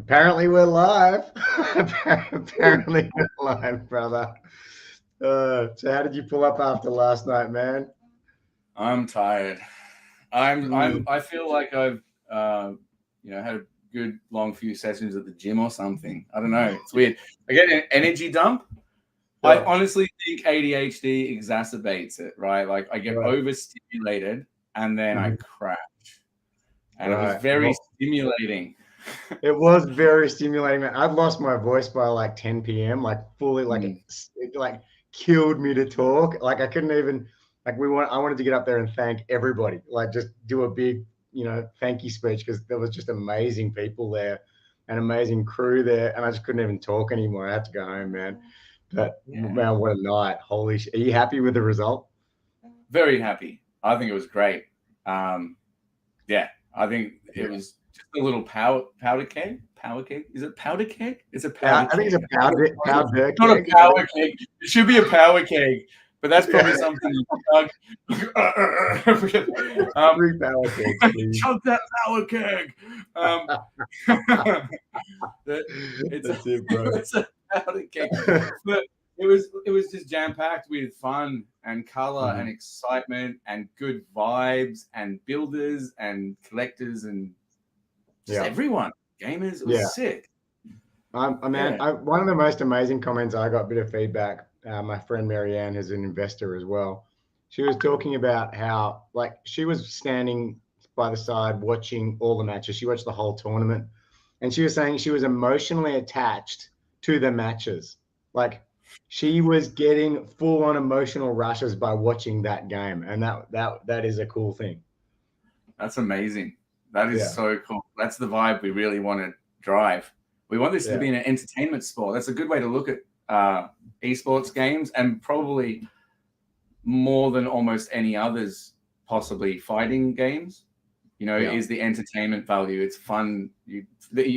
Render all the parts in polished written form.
Apparently we're live. Apparently we're live, brother. So how did you pull up after last night, man? I'm tired. I feel like I've had a good long few sessions at the gym or something. I don't know. It's weird. I get an energy dump. I honestly think ADHD exacerbates it, right? Like I get overstimulated and then I crash. And it was very stimulating. It was very stimulating, man. I'd lost my voice by like 10 p.m. Like fully, like it like killed me to talk. Like I couldn't even I wanted to get up there and thank everybody. Like just do a big, thank you speech because there was just amazing people there, an amazing crew there, and I just couldn't even talk anymore. I had to go home, man. But man, what a night! Holy shit! Are you happy with the result? Very happy. I think it was great. I think it was just a little powder keg. Power keg? Is it powder keg? It's a powder keg. I think it's a powder keg. Not a power keg. It should be a power keg, but that's probably something you chug. Three power kegs. Chug that power keg. It's a powder keg. But it was just jam-packed with fun and color and excitement and good vibes and builders and collectors and just everyone. Gamers, it was sick. One of the most amazing comments I got, a bit of feedback, my friend Marianne, who's an investor as well, she was talking about how like she was standing by the side watching all the matches. She watched the whole tournament and she was saying she was emotionally attached to the matches. Like she was getting full-on emotional rushes by watching that game, and that is a cool thing. That's amazing. That is so cool. That's the vibe we really want to drive. We want this to be an entertainment sport. That's a good way to look at esports games, and probably more than almost any others, possibly fighting games. Is the entertainment value. It's fun.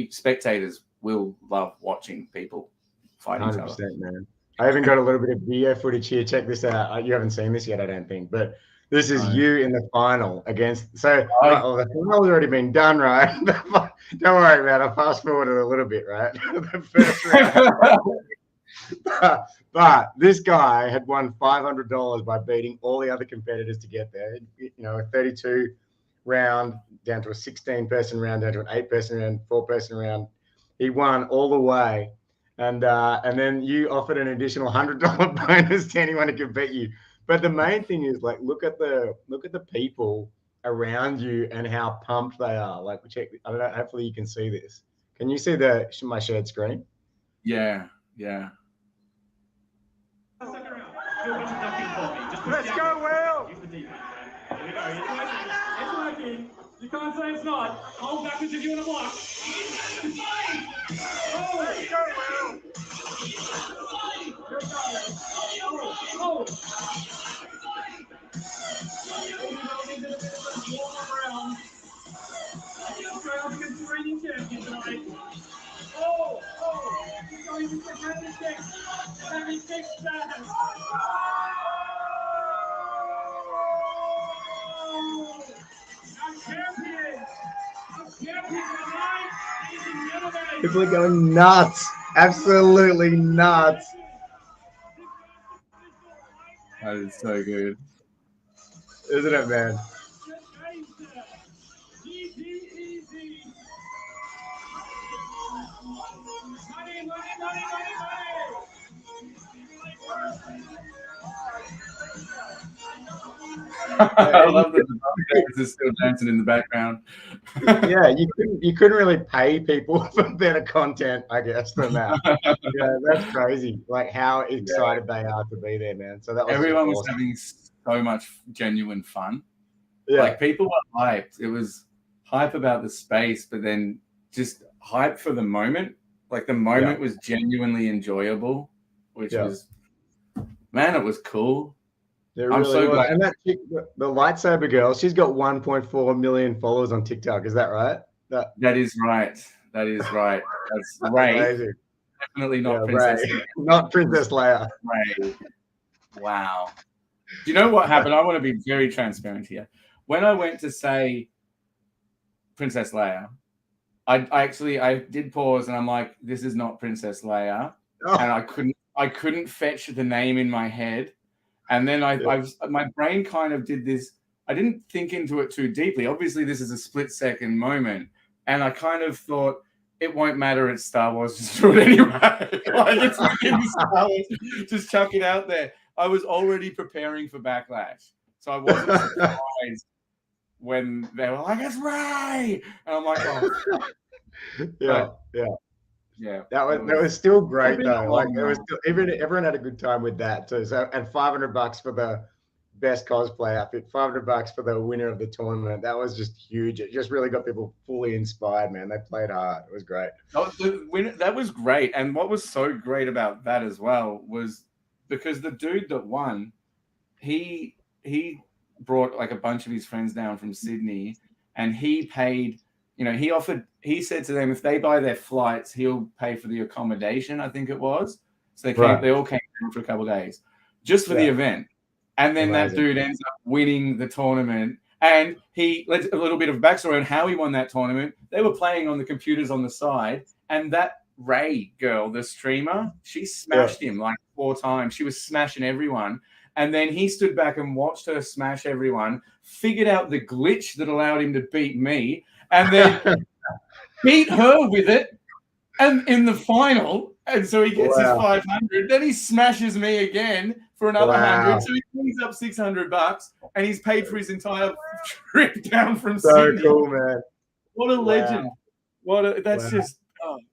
Spectators will love watching people fighting each other. 100%, man. I even got a little bit of video footage here. Check this out. You haven't seen this yet, I don't think, but this is you in the final against. So the final's already been done, right? Don't worry, man. I fast forwarded a little bit, right? The first round. But this guy had won $500 by beating all the other competitors to get there. A 32 round down to a 16-person round, down to an 8-person round, 4-person round. He won all the way. And then you offered an additional $100 bonus to anyone who could beat you. But the main thing is like look at the people around you and how pumped they are. Like check. I don't know. Hopefully you can see this. Can you see my shared screen? Yeah. Let's go, Will. It's working. You can't say it's not. Hold backwards if you want to block. Oh, let's go, Will. People are going nuts. Absolutely nuts. That is so good. Isn't it, man? I love that the dog is still dancing in the background. Yeah, you couldn't really pay people for better content, I guess, than that. Yeah, that's crazy. Like how excited they are to be there, man. So that was everyone was awesome. having so much genuine fun. Yeah. Like people were hyped. It was hype about the space, but then just hype for the moment. Like the moment was genuinely enjoyable, which was, man, it was cool. I'm so glad. And that chick, the lightsaber girl, she's got 1.4 million followers on TikTok. Is that right? That is right. That's Ray. Definitely not Princess. Ray. Not Princess Leia. Ray. Wow. Do you know what happened? I want to be very transparent here. When I went to say Princess Leia, I did pause and I'm like, this is not Princess Leia, and I couldn't fetch the name in my head, and then my brain kind of did this. I didn't think into it too deeply. Obviously, this is a split-second moment, and I kind of thought it won't matter. It's Star Wars. Just do it anyway. Like it's within Star Wars. Just chuck it out there. I was already preparing for backlash, so I wasn't surprised when they were like, "It's Ray," and I'm like, "Oh." Yeah. That was still great though. Like it was still, everyone had a good time with that too. So and $500 for the best cosplay outfit, $500 for the winner of the tournament. That was just huge. It just really got people fully inspired, man. They played hard. It was great. That was great. And what was so great about that as well was because the dude that won, he brought like a bunch of his friends down from Sydney, and he paid. He said to them, if they buy their flights, he'll pay for the accommodation, I think it was. So they all came down for a couple of days just for the event. And then that dude ends up winning the tournament. And he led a little bit of backstory on how he won that tournament. They were playing on the computers on the side. And that Ray girl, the streamer, she smashed him like 4 times. She was smashing everyone. And then he stood back and watched her smash everyone, figured out the glitch that allowed him to beat me, and then beat her with it, and in the final, and so he gets his 500. Then he smashes me again for another 100. So he cleans up $600, and he's paid for his entire trip down from Sydney. So cool, man! What a legend! Just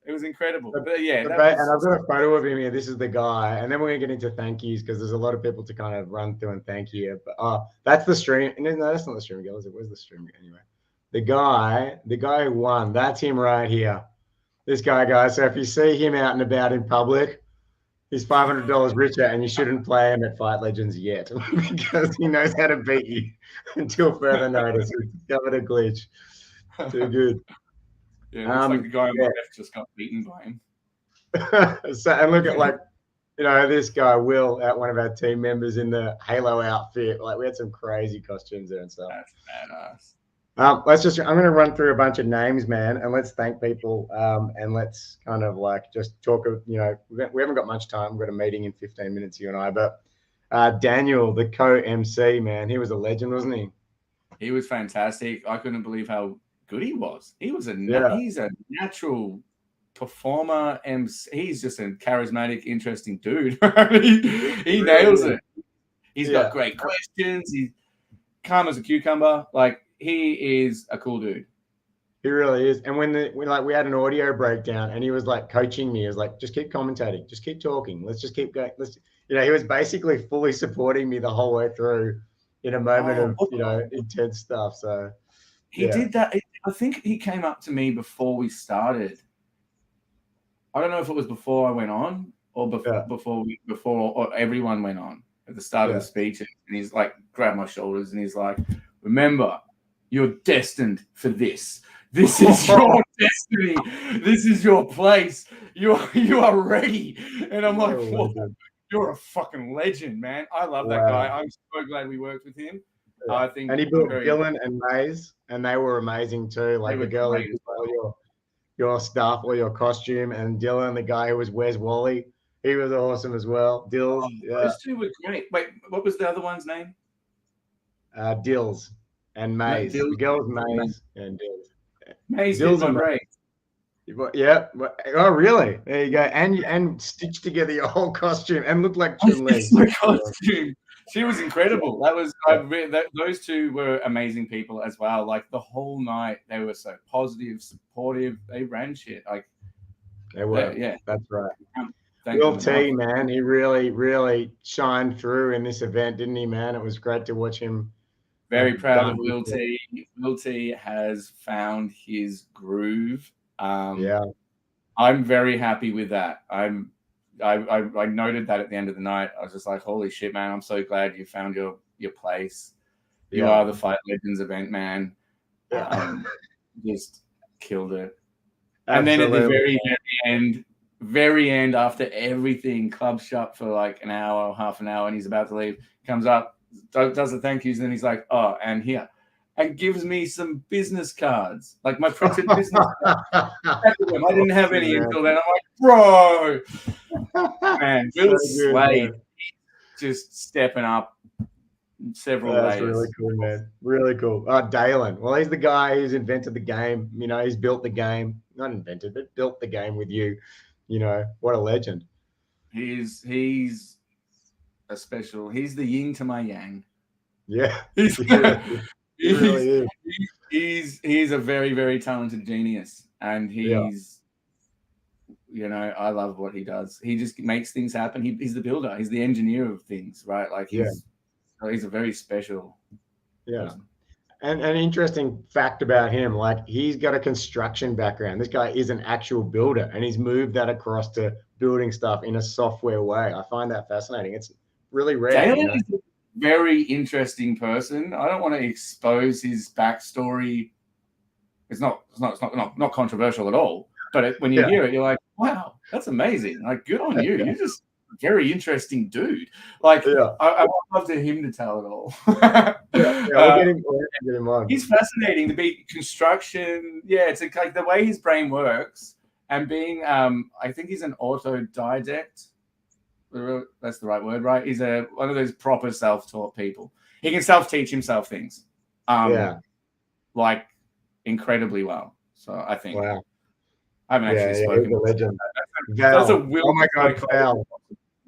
it was incredible. But and I've got a photo of him here. This is the guy, and then we're gonna get into thank yous because there's a lot of people to kind of run through and thank you. But that's the stream. No, that's not the stream girl. Where's the stream anyway? The guy who won, that's him right here. This guy, guys. So if you see him out and about in public, he's $500 richer, and you shouldn't play him at Fight Legends yet because he knows how to beat you until further notice. He's discovered a glitch. Too good. Yeah, it's like the guy on the left just got beaten by him. So, and look at this guy, Will, one of our team members in the Halo outfit. Like we had some crazy costumes there and stuff. That's badass. I'm going to run through a bunch of names, man, and let's thank people. And let's kind of like just talk. We haven't got much time. We've got a meeting in 15 minutes, you and I. But Daniel, the co-MC, man, he was a legend, wasn't he? He was fantastic. I couldn't believe how good he was. He's a natural performer, and he's just a charismatic, interesting dude. he nails it. He's got great questions. He's calm as a cucumber. Like he is a cool dude. He really is. And when we had an audio breakdown, and he was like coaching me, he was like, just keep commentating, just keep talking, let's just keep going. He was basically fully supporting me the whole way through in a moment of intense stuff. So he did that. I think he came up to me before we started. I don't know if it was before I went on or before everyone went on at the start of the speech. And he's like, grabbed my shoulders and he's like, remember, you're destined for this. This is your destiny. This is your place. You are ready. And I'm like, whoa, you're a fucking legend, man. I love that guy. I'm so glad we worked with him. I think, and he built Dylan and Maze, and they were amazing too. Like the girl who did all your stuff or your costume, and Dylan, the guy who was Where's Wally, he was awesome as well. Dills, those two were great. Wait, what was the other one's name? Dills and Maze. The girl was Maze and Dills. Maze did my great. Yeah. Oh, really? There you go. And stitched together your whole costume and looked like Chun-Li. My costume. She was incredible. Those two were amazing people as well. Like the whole night, they were so positive, supportive. They ran shit. Like they were. That's right. Will T, man, he really, really shined through in this event, didn't he, man? It was great to watch him. Very proud of Will T. Will T has found his groove. I'm very happy with that. I noted that at the end of the night. I was just like, holy shit, man, I'm so glad you found your place. You are the Fight Legends event, man. Just killed it. Absolutely. And then at the very end, after everything, club shut for like an hour, half an hour, and he's about to leave, comes up, does the thank yous, and then he's like, oh, and here. and gives me some business cards, like my printed business cards. I didn't have any until then. I'm like, bro, man, Will Slade just stepping up several layers. That's really cool, man. Really cool. Dalen. Well, he's the guy who's invented the game. You know, he's built the game. Not invented, but built the game with you. You know, what a legend. He's a special. He's the yin to my yang. Yeah. He's really he's a very, very talented genius, and he's you know, I love what he does. He just makes things happen. He's the builder. He's the engineer of things, right? Like he's a very special person. And an interesting fact about him, like he's got a construction background. This guy is an actual builder, and he's moved that across to building stuff in a software way. I find that fascinating. It's really rare. Dalen is a very interesting person. I don't want to expose his backstory. It's not controversial at all. But when you hear it, you're like, wow, that's amazing. Like, good on you. You're just a very interesting dude. Like, I would love to him to tell it all. We'll get him on. He's fascinating. The construction. Yeah, it's like the way his brain works, and being, I think he's an autodidact. That's the right word, right? He's one of those proper self-taught people. He can self-teach himself things. Like incredibly well. So I think. Wow. I haven't actually spoken. He's a legend. Val. Oh my God,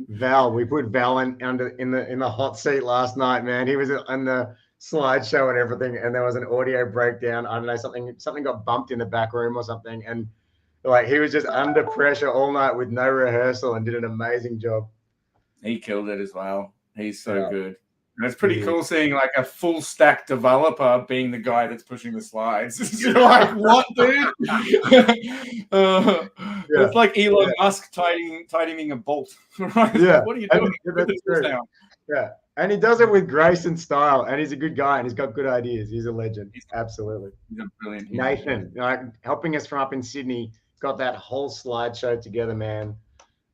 Val. We put Val in the hot seat last night, man. He was on the slideshow and everything, and there was an audio breakdown. I don't know, something got bumped in the back room or something, and like he was just under pressure all night with no rehearsal and did an amazing job. He killed it as well. He's so good. And it's pretty cool seeing like a full stack developer being the guy that's pushing the slides. You're like, what, dude? It's like Elon Musk tightening a bolt. Right? Yeah. What are you doing? Yeah. And he does it with grace and style. And he's a good guy, and he's got good ideas. He's a legend. Absolutely. He's a brilliant Nathan, helping us from up in Sydney, got that whole slideshow together, man.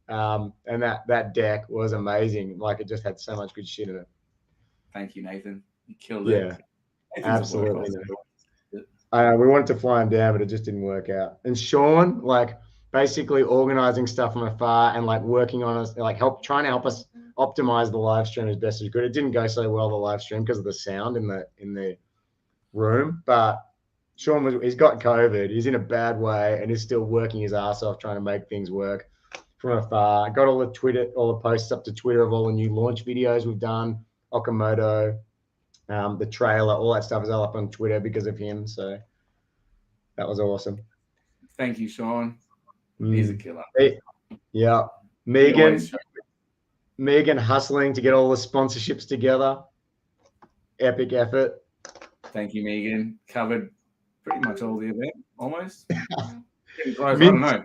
And that deck was amazing. Like, it just had so much good shit in it. Thank you, Nathan. You killed it. Yeah, absolutely. We wanted to fly him down, but it just didn't work out. And Sean, like, basically organizing stuff from afar and like working on us, like trying to help us optimize the live stream as best as we could. It didn't go so well, the live stream, because of the sound in the room. But Sean he's got COVID. He's in a bad way, and he's still working his ass off trying to make things work from afar. Got all the posts up to Twitter of all the new launch videos we've done. Okamoto, the trailer, all that stuff is all up on Twitter because of him. So that was awesome. Thank you, Sean. He's a killer. Yeah. Megan hustling to get all the sponsorships together. Epic effort. Thank you, Megan. Covered pretty much all the event, almost. I don't know.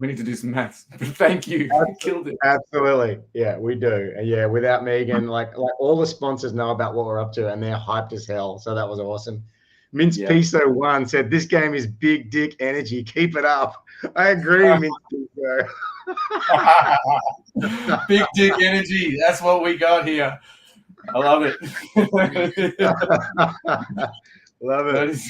We need to do some maths. But thank you. You killed it. Absolutely. Yeah, we do. Yeah, without Megan, like all the sponsors know about what we're up to, and they're hyped as hell. So that was awesome. Mince Piso 1 said, this game is big dick energy. Keep it up. I agree, Mince Piso. Big dick energy. That's what we got here. I love it. Love it.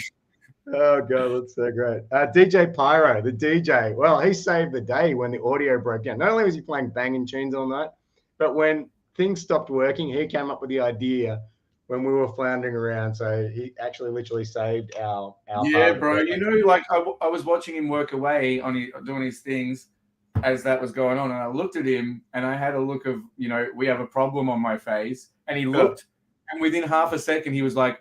Oh, God, that's so great. DJ Pyro, the DJ. Well, he saved the day when the audio broke down. Not only was he playing banging tunes all night, but when things stopped working, he came up with the idea when we were floundering around. So he actually literally saved our bro. You know, like I was watching him work away on doing his things as that was going on, and I looked at him and I had a look of, you know, we have a problem on my face, and he looked, and within half a second he was like,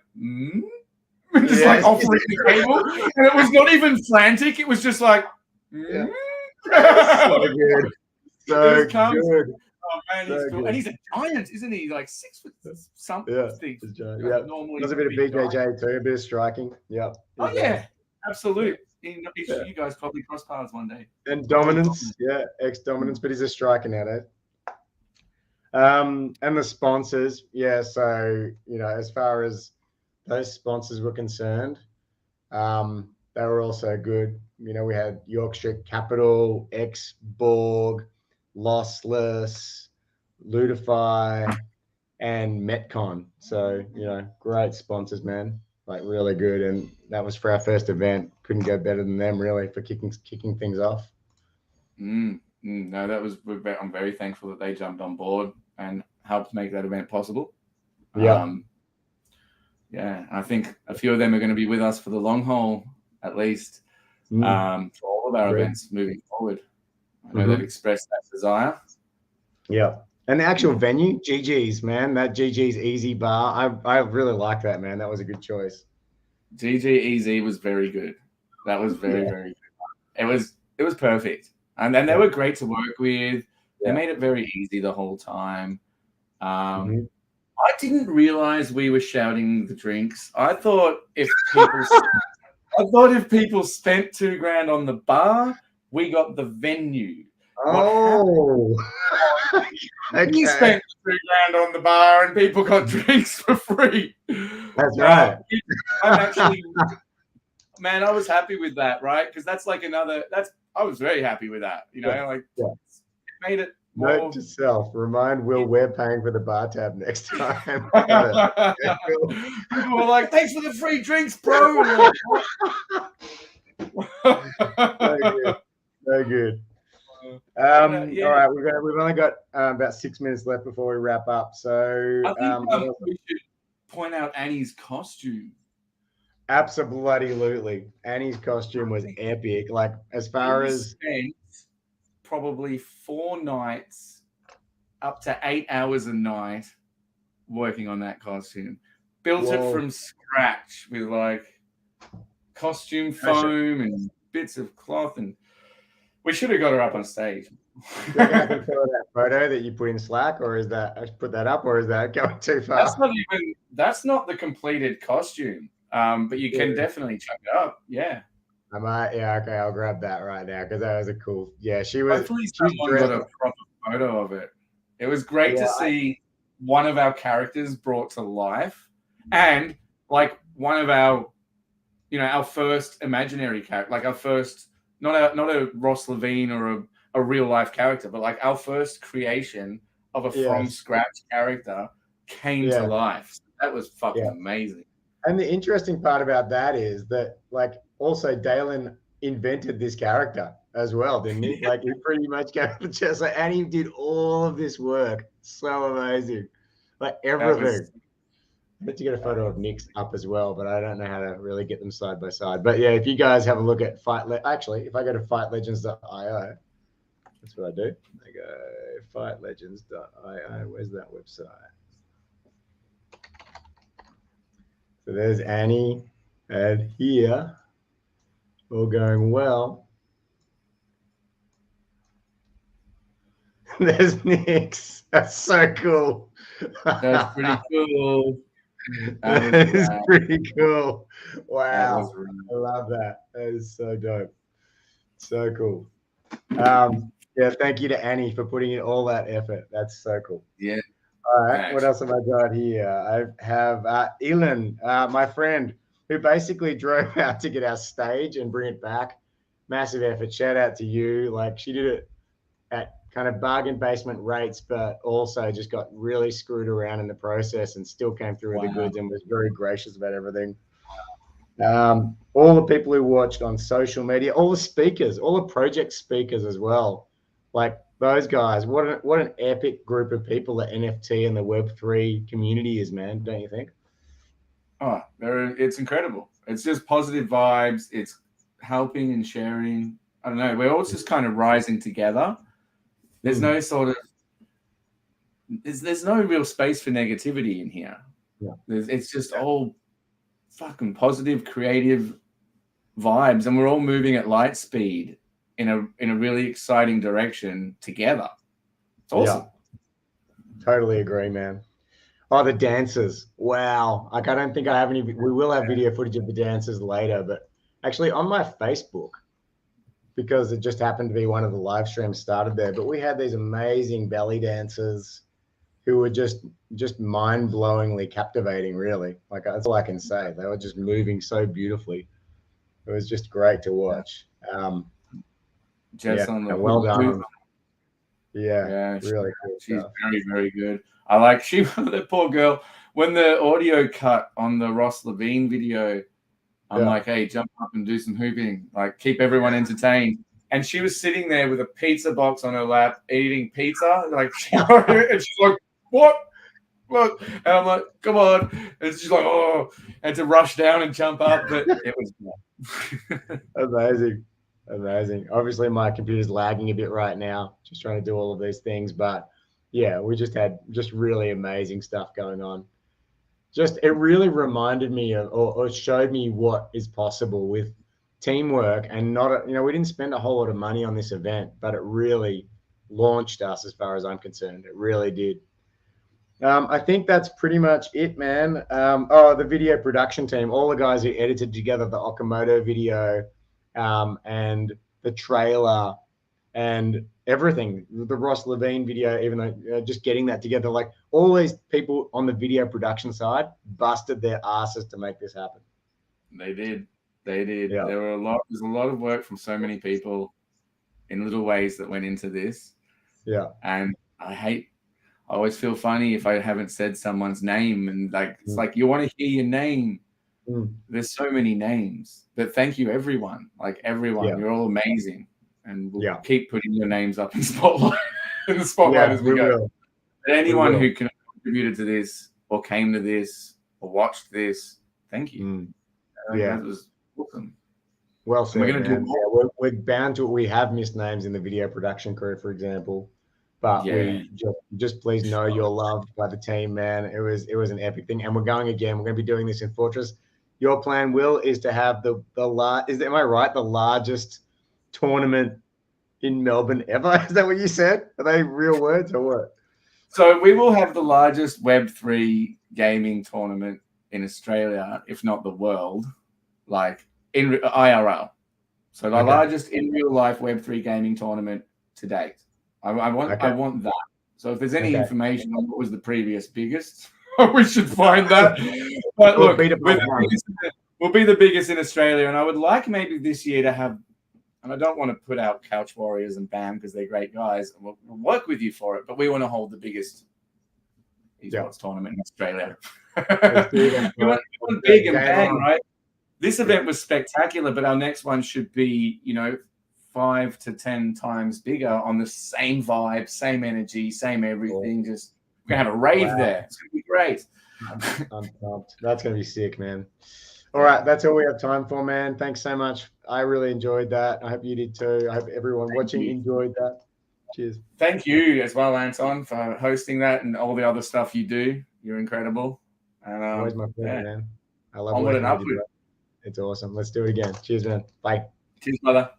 just like offering the cable, and it was not even frantic. It was just like, so good, so good. Oh man, he's cool. And he's a giant, isn't he? Like 6 foot something. Yeah, he's a giant. Yeah, normally does a bit of BJJ too, a bit of striking. Yeah. Oh yeah, absolutely. You guys probably cross paths one day. And dominance, ex-dominance, but he's a striker nowadays. And the sponsors, so you know, as far as those sponsors were concerned, they were also good. You know, we had Yorkshire Capital, Borg, Lossless, Ludify, and Metcon. So, you know, great sponsors, man. like really good. And that was for our first event. Couldn't go better than them, really, for kicking things off. No, I'm very thankful that they jumped on board and helped make that event possible. Yeah. Yeah, I think a few of them are going to be with us for the long haul, at least, for all of our events moving forward. I know they've expressed that desire. Yeah. And the actual venue, GG's, man, that GG's Easy Bar, I really like that, man. That was a good choice. GG Easy was very good. That was very good. It was perfect. And then they were great to work with. They made it very easy the whole time. I didn't realize we were shouting the drinks. I thought if people spent $2,000 on the bar, we got the venue. Oh, okay. We spent $2,000 on the bar and people got drinks for free. That's right. I'm actually, man, I was happy with that, right? Because that's like I was very happy with that. You know, it made it. Note to self: remind Will we're paying for the bar tab next time. People were like, "Thanks for the free drinks, bro." So good. All right, we've only got about 6 minutes left before we wrap up. So I think we should point out Annie's costume. Absolutely, Annie's costume was epic. Like as far as probably 4 nights, up to 8 hours a night, working on that costume. Built it from scratch with like costume foam and bits of cloth, and we should have got her up on stage. That photo that you put in Slack, or is that I put that up, or is that going too far? That's not the completed costume, but you can definitely chuck it up. Yeah. I might, okay, I'll grab that right now because that was a cool. Yeah, she was. Hopefully, someone got a proper photo of it. It was great to see one of our characters brought to life, and like one of our, our first imaginary character, like our first, not a Ross Levine or a real life character, but like our first creation of a from scratch character came to life. That was fucking amazing. And the interesting part about that is that, like, also Dalen invented this character as well, didn't he? Like, he pretty much gave it just like, and he did all of this work. So amazing, like everything. I bet you get a photo of Nick's up as well, but I don't know how to really get them side by side. But yeah, if you guys have a look at actually, if I go to fightlegends.io, that's what I do. I go fightlegends.io. Where's that website? So there's Annie, and here, all going well. There's Nick's. That's so cool. That's pretty cool. That is pretty cool. Wow. I love that. That is so dope. So cool. Thank you to Annie for putting in all that effort. That's so cool. Yeah. All right, what else have I got here? I have Elin, my friend, who basically drove out to get our stage and bring it back. Massive effort. Shout out to you. Like, she did it at kind of bargain basement rates, but also just got really screwed around in the process and still came through with the goods and was very gracious about everything. All the people who watched on social media, all the speakers, all the project speakers as well. Like, those guys, what an epic group of people the NFT and the Web3 community is, man, don't you think? Oh, it's incredible. It's just positive vibes. It's helping and sharing. I don't know. We're all just kind of rising together. There's no sort of there's no real space for negativity in here. Yeah. It's just all fucking positive, creative vibes, and we're all moving at light speed in a really exciting direction together. It's awesome. Yeah. Totally agree, man. Oh, the dancers. Wow. Like, I don't think I have any. We will have video footage of the dancers later, but actually on my Facebook, because it just happened to be one of the live streams started there, but we had these amazing belly dancers who were just mind-blowingly captivating, really. Like, that's all I can say. They were just moving so beautifully. It was just great to watch. Jess on the well done. Yeah, really cool. She's very, very good. I like the poor girl. when the audio cut on the Ross Levine video, I'm like, hey, jump up and do some hooping, like keep everyone entertained. And she was sitting there with a pizza box on her lap, eating pizza, like, and she's like, what? Look, and I'm like, come on. And she's like, oh, and to rush down and jump up, but it was amazing. Amazing. Obviously, my computer's lagging a bit right now, just trying to do all of these things. But yeah, we just had really amazing stuff going on. It really reminded me of, or showed me what is possible with teamwork, and not, we didn't spend a whole lot of money on this event, but it really launched us as far as I'm concerned. It really did. I think that's pretty much it, man. The video production team, all the guys who edited together the Okamoto video, and the trailer and everything, the Ross Levine video, even though just getting that together, like all these people on the video production side busted their asses to make this happen. They did. Yeah. There's a lot of work from so many people in little ways that went into this. Yeah. And I always feel funny if I haven't said someone's name, and like, it's like, you want to hear your name. There's so many names, but thank you, everyone. Like everyone, you're all amazing. And we'll keep putting your names up in the spotlight as we go. Will. But anyone who can have contributed to this, or came to this, or watched this, thank you. That was awesome. Well said. We're going to do more. We're bound to. We have missed names in the video production crew, for example, but we just please know you're loved by the team, man. It was an epic thing, and we're going again. We're going to be doing this in Fortress. Your plan, Will, is to have am I right? The largest tournament in Melbourne ever? Is that what you said? Are they real words or what? So we will have the largest Web3 gaming tournament in Australia, if not the world, like in IRL. So the largest in real life Web3 gaming tournament to date. I want that. So if there's any information on what was the previous biggest, we should find that. But look, we'll be the biggest in Australia, and I would like maybe this year to have, and I don't want to put out Couch Warriors and BAM because they're great guys, and we'll work with you for it, but we want to hold the biggest esports tournament in Australia. We want big and bang, right? This event was spectacular, but our next one should be, 5 to 10 times bigger on the same vibe, same energy, same everything. Just we're gonna have a rave there. It's gonna be great. I'm pumped. That's gonna be sick, man. All right, that's all we have time for, man. Thanks so much. I really enjoyed that. I hope you did too. I hope everyone watching enjoyed that. Cheers. Thank you as well, Anton, for hosting that and all the other stuff you do. You're incredible. And, always my pleasure, man. I love onward and upward. It's awesome. Let's do it again. Cheers, man. Bye. Cheers, brother.